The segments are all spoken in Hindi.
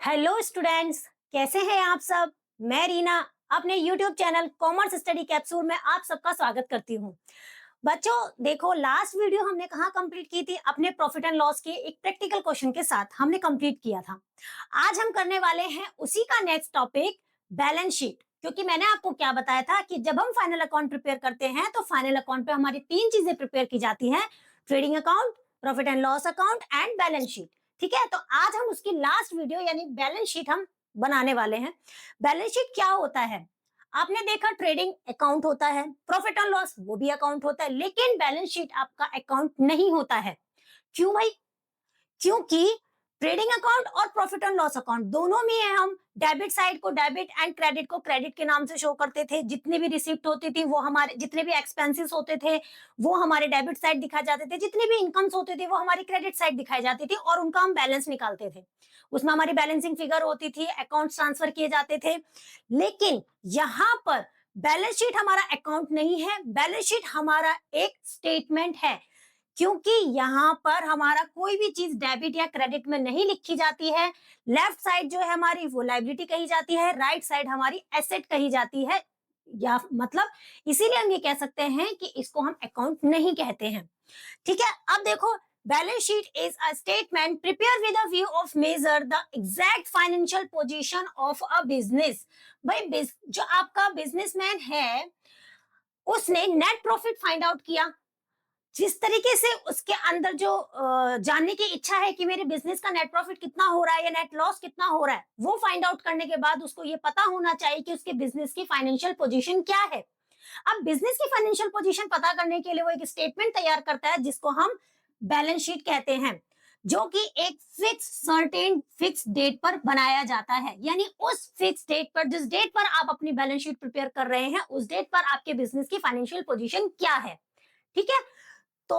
हेलो स्टूडेंट्स, कैसे हैं आप सब। मैं रीना अपने YouTube channel commerce study capsule में आप सबका स्वागत करती हूँ। बच्चों देखो, लास्ट वीडियो हमने कहाँ कंप्लीट की थी, अपने प्रॉफिट एंड लॉस के एक प्रैक्टिकल क्वेश्चन के साथ हमने कंप्लीट किया था। आज हम करने वाले हैं उसी का नेक्स्ट टॉपिक, बैलेंस शीट। क्योंकि मैंने आपको क्या बताया था कि जब हम फाइनल अकाउंट प्रिपेयर करते हैं तो फाइनल अकाउंट पे हमारी तीन चीजें प्रिपेयर की जाती हैं: trading account, profit and loss account and balance sheet. ठीक है, तो आज हम उसकी लास्ट वीडियो यानी बैलेंस शीट हम बनाने वाले हैं। बैलेंस शीट क्या होता है? आपने देखा ट्रेडिंग अकाउंट होता है, प्रॉफिट एंड लॉस वो भी अकाउंट होता है, लेकिन बैलेंस शीट आपका अकाउंट नहीं होता है। क्यों भाई? क्योंकि ट्रेडिंग अकाउंट और प्रॉफिट एंड लॉस अकाउंट दोनों में हम डेबिट साइड को डेबिट एंड क्रेडिट को क्रेडिट के नाम से शो करते थे। जितने भी रिसिप्ट होती थी वो हमारे, जितने भी एक्सपेंसेस होते थे वो हमारे डेबिट साइड दिखाए जाते थे, जितने भी इनकम्स होते थे वो हमारी क्रेडिट साइड दिखाई जाती थी और उनका हम बैलेंस निकालते थे। उसमें हमारी बैलेंसिंग फिगर होती थी, अकाउंट ट्रांसफर किए जाते थे। लेकिन यहाँ पर बैलेंस शीट हमारा अकाउंट नहीं है, बैलेंस शीट हमारा एक स्टेटमेंट है। क्योंकि यहाँ पर हमारा कोई भी चीज डेबिट या क्रेडिट में नहीं लिखी जाती है। लेफ्ट साइड जो है हमारी वो लायबिलिटी कही जाती है, राइट साइड हमारी एसेट कही जाती है। या मतलब इसीलिए हम ये कह सकते हैं कि इसको हम अकाउंट नहीं कहते हैं। ठीक है, अब देखो, balance sheet is a statement prepare with a view of measure the exact financial position of a business. भाई जो आपका बिजनेसमैन है उसने नेट प्रॉफिट फाइंड आउट किया। जिस तरीके से उसके अंदर जो जानने की इच्छा है कि मेरे बिजनेस का नेट प्रॉफिट कितना हो रहा है या नेट लॉस कितना हो रहा है, वो फाइंड आउट करने के बाद उसको ये पता होना चाहिए कि उसके बिजनेस की फाइनेंशियल पोजीशन क्या है। अब बिजनेस की फाइनेंशियल पोजीशन पता करने के लिए वो एक स्टेटमेंट तैयार करता है जिसको हम बैलेंस शीट कहते हैं, जो कि एक फिक्स डेट पर बनाया जाता है। यानी उस फिक्स डेट पर, जिस डेट पर आप अपनी बैलेंस शीट प्रिपेयर कर रहे हैं, उस डेट पर आपके बिजनेस की फाइनेंशियल पोजीशन क्या है। ठीक है, तो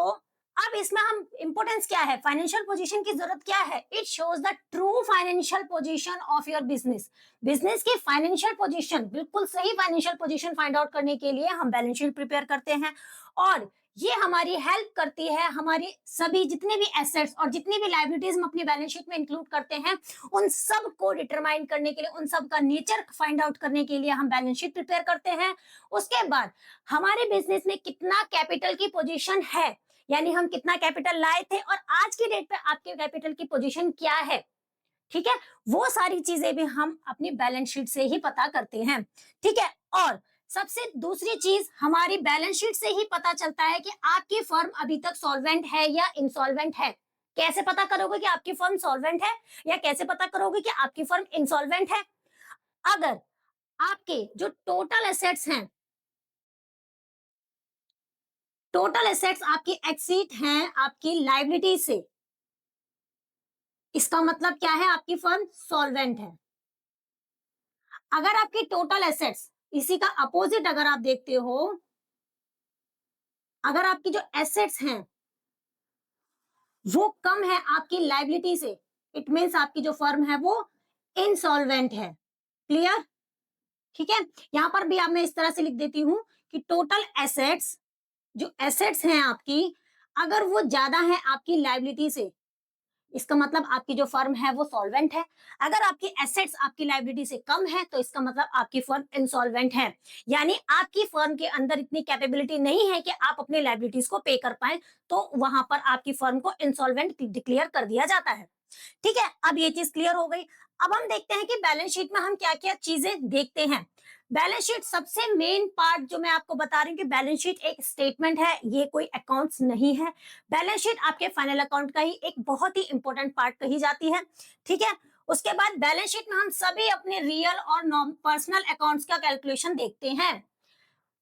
अब इसमें हम इंपोर्टेंस क्या है, फाइनेंशियल पोजीशन की जरूरत क्या है? It shows the true financial position of your business. Business की फाइनेंशियल पोजीशन, बिल्कुल सही फाइनेंशियल पोजीशन फाइंड आउट करने के लिए हम बैलेंस शीट प्रिपेयर करते हैं। और ये हमारी हेल्प करती है, हमारी सभी जितने भी एसेट्स और जितनी भी लायबिलिटीज हम अपनी बैलेंस शीट में इंक्लूड करते हैं, उन सब को डिटरमाइन करने के लिए, उन सब का नेचर फाइंड आउट करने के लिए हम बैलेंस शीट प्रिपेयर करते हैं। उसके बाद हमारे बिजनेस में कितना कैपिटल की पोजीशन है, यानी हम कितना कैपिटल लाए थे और आज की डेट पे आपके कैपिटल की पोजीशन क्या है। ठीक है, वो सारी चीजें भी हम अपनी बैलेंस शीट से ही पता करते हैं। ठीक है, और सबसे दूसरी चीज, हमारी बैलेंस शीट से ही पता चलता है कि आपकी फर्म अभी तक सॉल्वेंट है या इंसॉल्वेंट है। कैसे पता करोगे कि आपकी फर्म सॉल्वेंट है या कैसे पता करोगे कि आपकी फर्म इंसॉल्वेंट है? अगर आपके जो टोटल एसेट्स हैं, टोटल एसेट्स आपकी एक्सीड हैं आपकी लायबिलिटी से, इसका मतलब क्या है? आपकी फर्म सॉल्वेंट है। अगर आपकी टोटल एसेट्स, इसी का अपोजिट अगर आप देखते हो, अगर आपकी जो एसेट्स हैं वो कम है आपकी लायबिलिटी से, इट मींस आपकी जो फर्म है वो इनसॉल्वेंट है। क्लियर? ठीक है, यहां पर भी आप, मैं इस तरह से लिख देती हूं कि टोटल एसेट्स, जो एसेट्स हैं आपकी, अगर वो ज्यादा है आपकी लायबिलिटी से, इसका मतलब आपकी जो फर्म है वो सॉल्वेंट है। अगर आपकी एसेट्स आपकी लायबिलिटी से कम है तो इसका मतलब आपकी फर्म इंसॉल्वेंट है। यानी आपकी फर्म के अंदर इतनी कैपेबिलिटी नहीं है कि आप अपनी लायबिलिटीज को पे कर पाए, तो वहां पर आपकी फर्म को इंसॉल्वेंट डिक्लेयर कर दिया जाता है। ठीक है, अब ये चीज क्लियर हो गई। अब हम देखते हैं कि बैलेंस शीट में हम क्या क्या चीजें देखते हैं। बैलेंस शीट सबसे मेन पार्ट जो मैं आपको बता रही हूँ कि बैलेंस शीट एक स्टेटमेंट है, ये कोई अकाउंट्स नहीं है। बैलेंस शीट आपके फाइनल अकाउंट का ही एक बहुत ही इंपॉर्टेंट पार्ट कही जाती है। ठीक है, उसके बाद बैलेंस शीट में हम सभी अपने रियल और पर्सनल अकाउंट्स का कैलकुलेशन देखते हैं।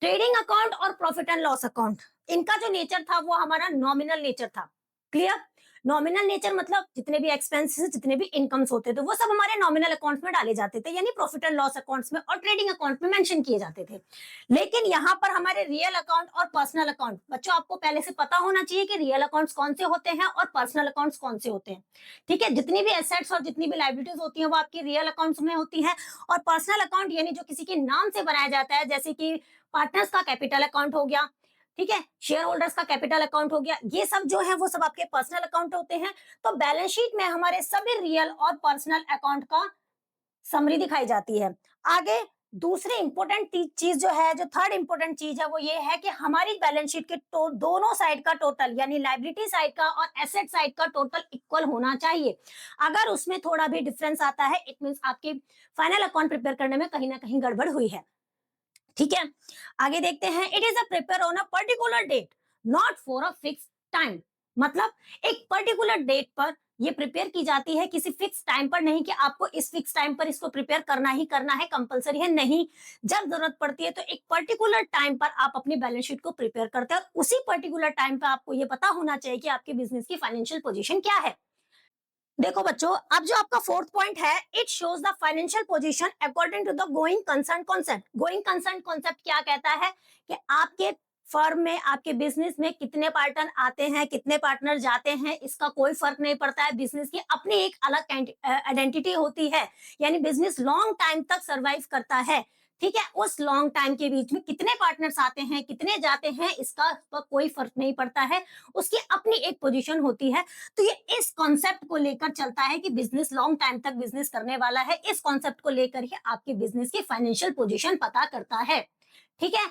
ट्रेडिंग अकाउंट और प्रॉफिट एंड लॉस अकाउंट, इनका जो नेचर था वो हमारा नॉमिनल नेचर था। क्लियर? नॉमिनल नेचर मतलब जितने भी एक्सपेंसेस, जितने भी इनकम्स होते थे वो सब हमारे नॉमिनल अकाउंट्स में डाले जाते थे, यानी प्रॉफिट एंड लॉस अकाउंट्स में और ट्रेडिंग अकाउंट में मेंशन किए जाते थे। लेकिन यहाँ पर हमारे रियल अकाउंट और पर्सनल अकाउंट, बच्चों आपको पहले से पता होना चाहिए कि रियल अकाउंट्स कौन से होते हैं और पर्सनल अकाउंट्स कौन से होते हैं। ठीक है, जितनी भी एसेट्स और जितनी भी लायबिलिटीज होती है वो आपकी रियल अकाउंट्स में होती है। और पर्सनल अकाउंट यानी जो किसी के नाम से बनाया जाता है, जैसे कि पार्टनर्स का कैपिटल अकाउंट हो गया। ठीक है, शेयर होल्डर्स का कैपिटल अकाउंट हो गया, ये सब जो है वो सब आपके पर्सनल अकाउंट होते हैं। तो बैलेंस शीट में हमारे सभी रियल और पर्सनल अकाउंट का समरी दिखाई जाती है। आगे दूसरी इंपॉर्टेंट चीज जो है, जो थर्ड इंपॉर्टेंट चीज है, वो ये है कि हमारी बैलेंस शीट के दोनों साइड का टोटल, यानी लायबिलिटी साइड का और एसेट साइड का टोटल इक्वल होना चाहिए। अगर उसमें थोड़ा भी डिफरेंस आता है, इट मींस आपके फाइनल अकाउंट प्रिपेयर करने में कहीं ना कहीं गड़बड़ हुई है। ठीक है, आगे देखते हैं। It is a prepare on a particular date, not for a fix time. मतलब एक पर्टिकुलर डेट पर ये प्रिपेयर की जाती है, किसी फिक्स टाइम पर नहीं कि आपको इस फिक्स टाइम पर इसको प्रिपेयर करना ही करना है, कंपलसरी है, नहीं। जब जरूरत पड़ती है तो एक पर्टिकुलर टाइम पर आप अपनी बैलेंस शीट को प्रिपेयर करते हैं, और उसी पर्टिकुलर टाइम पर आपको ये पता होना चाहिए कि आपके बिजनेस की फाइनेंशियल पोजीशन क्या है। देखो बच्चों, अब जो आपका फोर्थ पॉइंट है, it shows the financial position according to the going concern concept. Going concern concept क्या कहता है कि आपके फर्म में, आपके बिजनेस में कितने पार्टनर आते हैं, कितने पार्टनर जाते हैं, इसका कोई फर्क नहीं पड़ता है। बिजनेस की अपनी एक अलग आइडेंटिटी होती है, यानी बिजनेस लॉन्ग टाइम तक सरवाइव करता है। ठीक है, उस लॉन्ग टाइम के बीच में कितने पार्टनर्स आते हैं, कितने जाते हैं, इसका कोई फर्क नहीं पड़ता है, उसकी अपनी एक पोजीशन होती है। तो ये इस कॉन्सेप्ट को लेकर चलता है कि बिजनेस लॉन्ग टाइम तक बिजनेस करने वाला है। इस कॉन्सेप्ट को लेकर ही आपके बिजनेस की फाइनेंशियल पोजीशन पता करता है। ठीक है,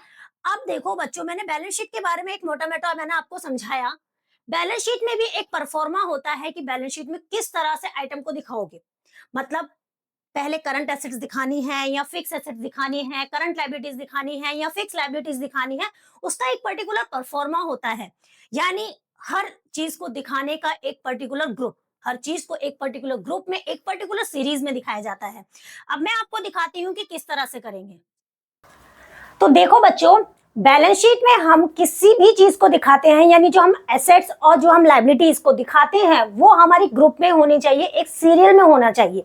अब देखो बच्चों, मैंने बैलेंस शीट के बारे में एक मोटा मोटा मैंने आपको समझाया। बैलेंस शीट में भी एक परफॉर्मा होता है कि बैलेंस शीट में किस तरह से आइटम को दिखाओगे। मतलब पहले करंट एसेट्स दिखानी है या फिक्स एसेट्स दिखानी है, करंट लायबिलिटीज दिखानी है या फिक्स लायबिलिटीज दिखानी है, उसका एक पर्टिकुलर परफॉर्मा होता है। यानी हर चीज को दिखाने का एक पर्टिकुलर ग्रुप, हर चीज को एक पर्टिकुलर ग्रुप में, एक पर्टिकुलर सीरीज में दिखाया जाता है। अब मैं आपको दिखाती हूँ कि किस तरह से करेंगे। तो देखो बच्चों, बैलेंस शीट में हम किसी भी चीज को दिखाते हैं, यानी जो हम एसेट्स और जो हम लायबिलिटीज को दिखाते हैं, वो हमारी ग्रुप में होनी चाहिए, एक सीरियल में होना चाहिए।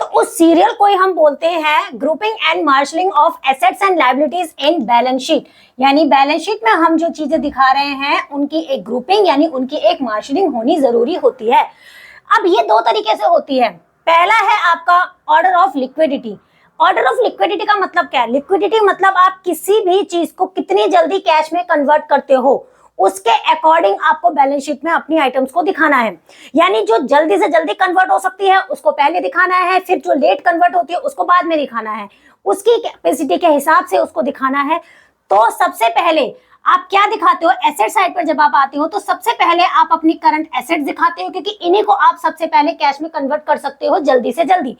तो उस सीरियल को ही हम बोलते हैं grouping and marshalling of assets and liabilities in balance sheet. यानी बैलेंस शीट में हम जो चीजें दिखा रहे हैं, उनकी एक ग्रुपिंग यानी उनकी एक मार्शलिंग होनी जरूरी होती है। अब ये दो तरीके से होती है। पहला है आपका order of liquidity. Order of liquidity का मतलब क्या है? लिक्विडिटी मतलब आप किसी भी चीज को कितनी जल्दी कैश में कन्वर्ट करते हो, उसके अकॉर्डिंग आपको बैलेंस शीट में अपनी आइटम्स को दिखाना है। यानी जो जल्दी से जल्दी कन्वर्ट हो सकती है उसको पहले दिखाना है, फिर जो लेट कन्वर्ट होती है उसको बाद में दिखाना है, उसकी कैपेसिटी के हिसाब से उसको दिखाना है। तो सबसे पहले आप क्या दिखाते हो? एसेट साइड पर जब आप आते हो तो सबसे पहले आप अपनी करंट एसेट दिखाते हो, क्योंकि इन्हीं को आप सबसे पहले कैश में कन्वर्ट कर सकते हो जल्दी से जल्दी।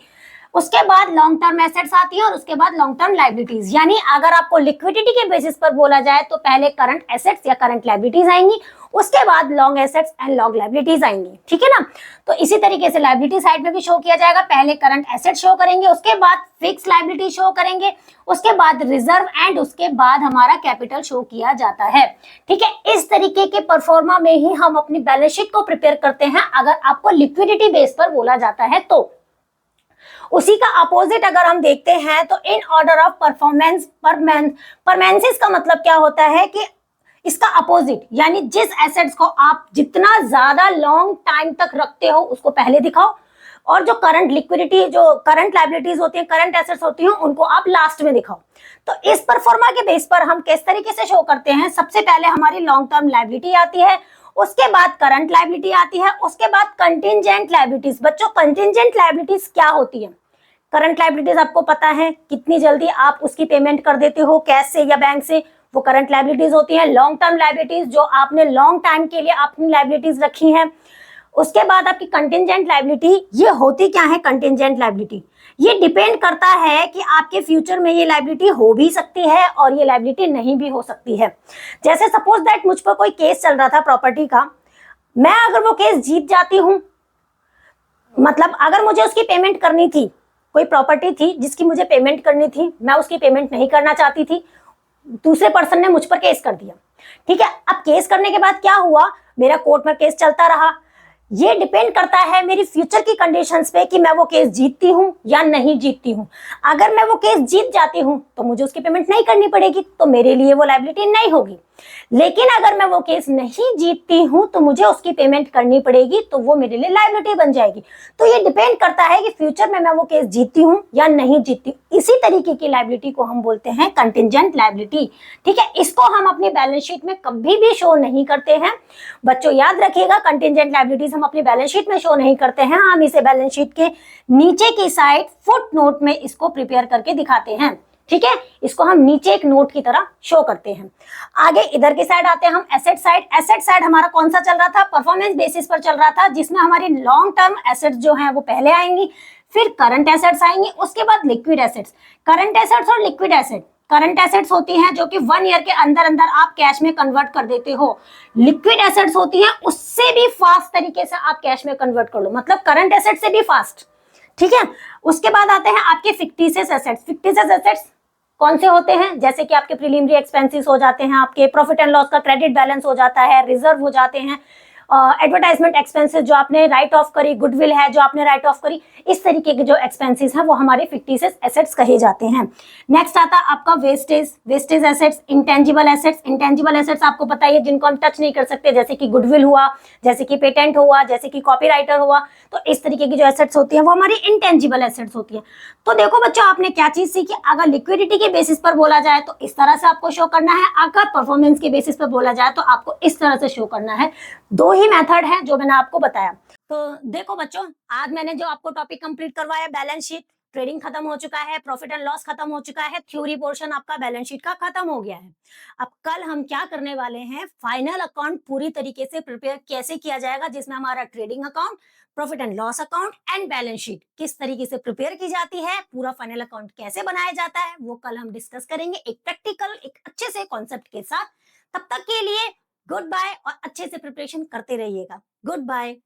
उसके बाद लॉन्ग टर्म एसेट्स आती है और उसके बाद लॉन्ग टर्म लायबिलिटीज। यानी अगर आपको लिक्विडिटी के बेसिस पर बोला जाए तो पहले करंट एसेट्स या करंट लायबिलिटीज आएंगी, उसके बाद long assets and long liabilities आएंगी। ठीक है ना? तो इसी तरीके से लायबिलिटी साइड में भी शो किया जाएगा। पहले करंट एसेट शो करेंगे, उसके बाद फिक्स लायबिलिटी शो करेंगे, उसके बाद रिजर्व एंड उसके बाद हमारा कैपिटल शो किया जाता है। ठीक है, इस तरीके के परफॉर्मा में ही हम अपनी बैलेंस शीट को प्रिपेयर करते हैं अगर आपको लिक्विडिटी बेस पर बोला जाता है तो। उसी का अपोजिट अगर हम देखते हैं तो इन ऑर्डर ऑफ परफॉर्मेंस, परमेंसिस का मतलब क्या होता है कि इसका अपोजिट, यानी जिस एसेट्स को आप जितना ज्यादा लॉन्ग टाइम तक रखते हो उसको पहले दिखाओ, और जो करंट लिक्विडिटी, जो करंट लायबिलिटीज होती है, करंट एसेट्स होती हैं, उनको आप लास्ट में दिखाओ। तो इस परफॉर्मा के बेस पर हम किस तरीके से शो करते हैं? सबसे पहले हमारी लॉन्ग टर्म लायबिलिटी आती है, उसके बाद करंट लायबिलिटी आती है, उसके बाद कंटिंजेंट लायबिलिटीज। बच्चों, कंटिंजेंट लायबिलिटीज क्या होती है? करंट लायबिलिटीज आपको पता है, कितनी जल्दी आप उसकी पेमेंट कर देते हो कैश से या बैंक से, वो करंट लायबिलिटीज होती है। लॉन्ग टर्म लायबिलिटीज, जो आपने लॉन्ग टाइम के लिए अपनी लायबिलिटीज रखी हैं। उसके बाद आपकी कंटिंजेंट लायबिलिटी, ये होती क्या है कंटिंजेंट लायबिलिटी? ये डिपेंड करता है कि आपके फ्यूचर में ये लायबिलिटी हो भी सकती है और ये लायबिलिटी नहीं भी हो सकती है। जैसे सपोज दैट मुझ पर कोई केस चल रहा था प्रॉपर्टी का, मैं अगर वो केस जीत जाती हूं, मतलब अगर मुझे उसकी पेमेंट करनी थी, कोई प्रॉपर्टी थी जिसकी मुझे पेमेंट करनी थी, मैं उसकी पेमेंट नहीं करना चाहती थी, दूसरे पर्सन ने मुझ पर केस कर दिया। ठीक है, अब केस करने के बाद क्या हुआ? मेरा कोर्ट में केस चलता रहा। ये डिपेंड करता है मेरी फ्यूचर की कंडीशंस पे कि मैं वो केस जीतती हूँ या नहीं जीतती हूँ। अगर मैं वो केस जीत जाती हूँ तो मुझे उसकी पेमेंट नहीं करनी पड़ेगी, तो मेरे लिए वो लायबिलिटी नहीं होगी। लेकिन अगर मैं वो केस नहीं जीतती हूं तो मुझे उसकी पेमेंट करनी पड़ेगी, तो वो मेरे लिए लायबिलिटी बन जाएगी। तो ये डिपेंड करता है कि फ्यूचर में मैं वो केस जीतती हूं या नहीं जीतती। इसी तरीके की लायबिलिटी को हम बोलते हैं कंटिंजेंट लायबिलिटी। ठीक है, इसको हम अपनी बैलेंस शीट में कभी भी शो नहीं करते हैं। बच्चों याद रखिएगा, कंटिंजेंट लायबिलिटीज हम अपनी बैलेंस शीट में शो नहीं करते हैं, हम इसे बैलेंस शीट के नीचे की साइड फुट नोट में इसको प्रिपेयर करके दिखाते हैं। ठीक है, इसको हम नीचे एक नोट की तरह शो करते हैं। आगे इधर की साइड आते हैं हम, एसेट साइड। एसेट साइड हमारा कौन सा चल रहा था? परफॉर्मेंस बेसिस पर चल रहा था, जिसमें हमारी लॉन्ग टर्म एसेट्स जो हैं वो पहले आएंगी, फिर करंट एसेट्स आएंगी, उसके बाद लिक्विड एसेट्स। करंट एसेट्स और लिक्विड एसेट, करंट एसेट्स होती हैं जो कि 1 ईयर के अंदर अंदर आप कैश में कन्वर्ट कर देते हो। लिक्विड एसेट्स होती हैं उससे भी फास्ट तरीके से आप कैश में कन्वर्ट कर लो, मतलब करंट एसेट से भी फास्ट। ठीक है, उसके बाद आते हैं आपके फिक्टिशियस एसेट्स। फिक्टिशियस एसेट्स कौन से होते हैं? जैसे कि आपके प्रीलिमिनरी एक्सपेंसेस हो जाते हैं, आपके प्रॉफिट एंड लॉस का क्रेडिट बैलेंस हो जाता है, रिजर्व हो जाते हैं, एडवर्टाइजमेंट एक्सपेंसेस जो आपने राइट ऑफ करी, गुडविल है जो आपने राइट ऑफ करी, इस तरीके के जो एक्सपेंसेस हैं वो हमारे फिक्टिशियस एसेट्स कहे जाते हैं। नेक्स्ट आता आपका wastage. Wastage assets, intangible assets. Intangible assets आपको पता ही है, जिनको हम टच नहीं कर सकते, जैसे कि गुडविल हुआ, जैसे कि पेटेंट हुआ, जैसे कि कॉपीराइटर हुआ। तो इस तरीके की जो एसेट्स होती है वो हमारी इंटेंजिबल एसेट्स होती है। तो देखो बच्चों, आपने क्या चीज सीखी? अगर लिक्विडिटी के बेसिस पर बोला जाए तो इस तरह से आपको शो करना है, अगर परफॉर्मेंस के बेसिस पर बोला जाए तो आपको इस तरह से शो करना है। दो ही मेथड है जो मैंने आपको बताया। तो देखो बच्चों, आज मैंने जो आपको टॉपिक कंप्लीट करवाया, बैलेंस शीट, ट्रेडिंग खत्म हो चुका है, प्रॉफिट एंड लॉस खत्म हो चुका है, थ्योरी पोर्शन आपका बैलेंस शीट का खत्म हो गया है। अब कल हम क्या करने वाले हैं? फाइनल अकाउंट पूरी तरीके से प्रिपेयर कैसे किया जाएगा, जिसमें हमारा trading account, profit and loss account and balance sheet किस तरीके से प्रिपेयर की जाती है, पूरा फाइनल अकाउंट कैसे बनाया जाता है, वो कल हम डिस्कस करेंगे एक प्रैक्टिकल, एक अच्छे से कॉन्सेप्ट के साथ। तब तक के लिए गुड बाय, और अच्छे से प्रिपरेशन करते रहिएगा। Good bye.